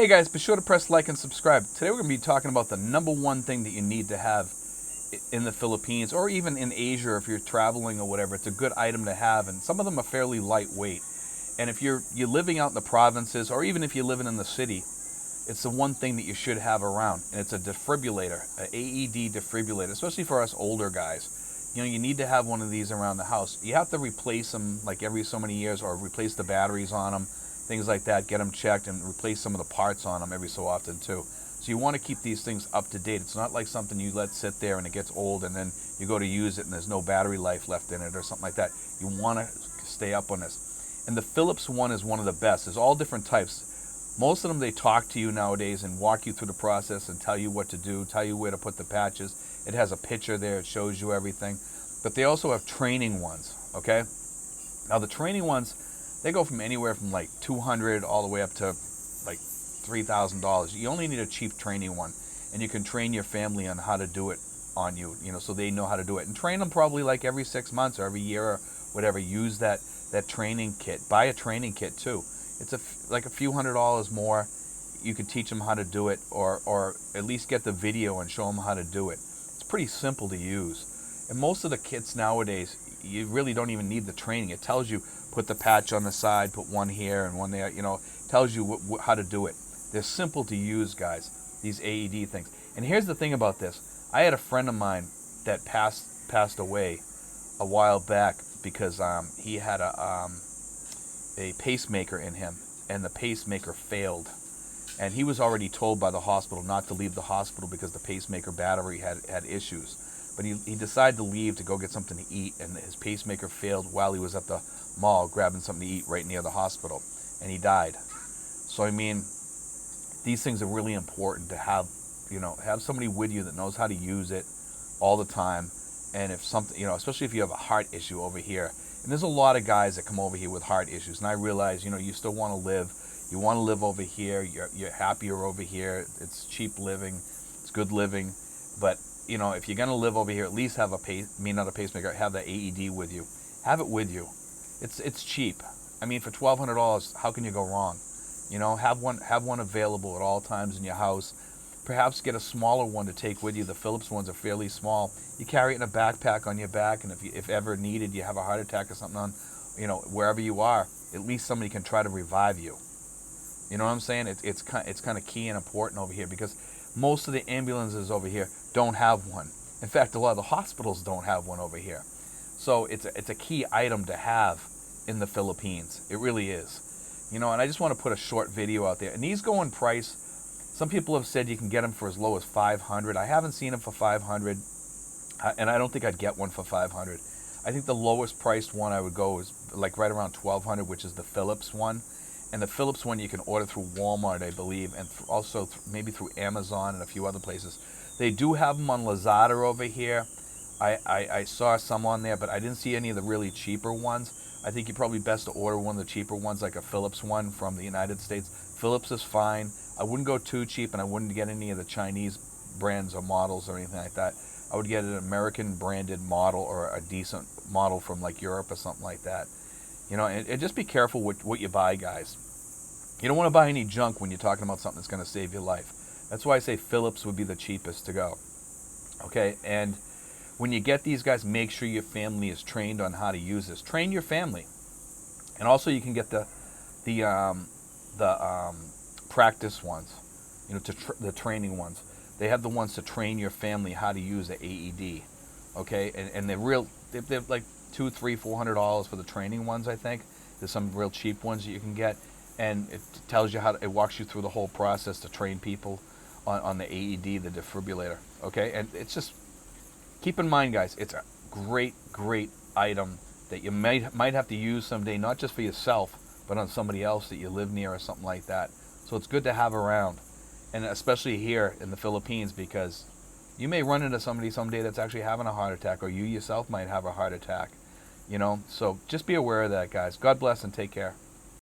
Hey guys, be sure to press like and subscribe. Today we're going to be talking about the number one thing that you need to have in the Philippines or even in Asia if you're traveling or whatever. It's a good item to have, and some of them are fairly lightweight. And if you're living out in the provinces or even if you're living in the city, it's the one thing that you should have around, and it's a defibrillator, an AED defibrillator, especially for us older guys. You know, you need to have one of these around the house. You have to replace them like every so many years or replace the batteries on them, things like that, get them checked and replace some of the parts on them every so often too. So you want to keep these things up to date. It's not like something you let sit there and it gets old and then you go to use it and there's no battery life left in it or something like that. You want to stay up on this. And the Philips one is one of the best. There's all different types. Most of them, they talk to you nowadays and walk you through the process and tell you what to do, tell you where to put the patches. It has a picture there, it shows you everything. But they also have training ones, okay? Now the training ones, they go from anywhere from like $200 all the way up to like $3,000. You only need a cheap training one, and you can train your family on how to do it on you, so they know how to do it. And train them probably like every 6 months or every year or whatever. Use that training kit. Buy a training kit too. It's like a few $100s more. You could teach them how to do it, or at least get the video and show them how to do it. It's pretty simple to use. And most of the kits nowadays, you really don't even need the training. It tells you, put the patch on the side, put one here and one there, tells you how to do it. They're simple to use, guys, these AED things. And here's the thing about this. I had a friend of mine that passed away a while back because he had a pacemaker in him, and the pacemaker failed. And he was already told by the hospital not to leave the hospital because the pacemaker battery had issues. But he decided to leave to go get something to eat, and his pacemaker failed while he was at the mall grabbing something to eat right near the hospital, and he died. So I mean, these things are really important to have. Have somebody with you that knows how to use it all the time. And if something, especially if you have a heart issue over here, and there's a lot of guys that come over here with heart issues, and I realize, you still want to live. You want to live over here. You're happier over here. It's cheap living. It's good living. But if you're gonna live over here, at least have not a pacemaker, have the AED with you. Have it with you. It's cheap. I mean, for $1,200, how can you go wrong? Have one available at all times in your house. Perhaps get a smaller one to take with you. The Philips ones are fairly small. You carry it in a backpack on your back, and if ever needed, you have a heart attack or something on, wherever you are, at least somebody can try to revive you. You know what I'm saying? It's kind of key and important over here because most of the ambulances over here don't have one. In fact, a lot of the hospitals don't have one over here. So it's a key item to have in the Philippines. It really is. And I just want to put a short video out there. And these go in price. Some people have said you can get them for as low as $500. I haven't seen them for $500, and I don't think I'd get one for $500. I think the lowest priced one I would go is like right around $1,200, which is the Philips one. And the Philips one you can order through Walmart, I believe, and also maybe through Amazon and a few other places. They do have them on Lazada over here. I saw some on there, but I didn't see any of the really cheaper ones. I think you're probably best to order one of the cheaper ones, like a Philips one from the United States. Philips is fine. I wouldn't go too cheap, and I wouldn't get any of the Chinese brands or models or anything like that. I would get an American branded model or a decent model from like Europe or something like that. And just be careful with what you buy, guys. You don't want to buy any junk when you're talking about something that's going to save your life. That's why I say Philips would be the cheapest to go. Okay, and when you get these guys, make sure your family is trained on how to use this. Train your family, and also you can get the practice ones, the training ones. They have the ones to train your family how to use the AED. Okay, and they're like $200, $300, $400 for the training ones. I think there's some real cheap ones that you can get, and it tells you it walks you through the whole process to train people on the AED, the defibrillator. Okay, and it's just, keep in mind, guys, it's a great item that you might have to use someday, not just for yourself, but on somebody else that you live near or something like that. So it's good to have around, and especially here in the Philippines, because you may run into somebody someday that's actually having a heart attack, or you yourself might have a heart attack. So just be aware of that, guys. God bless and take care.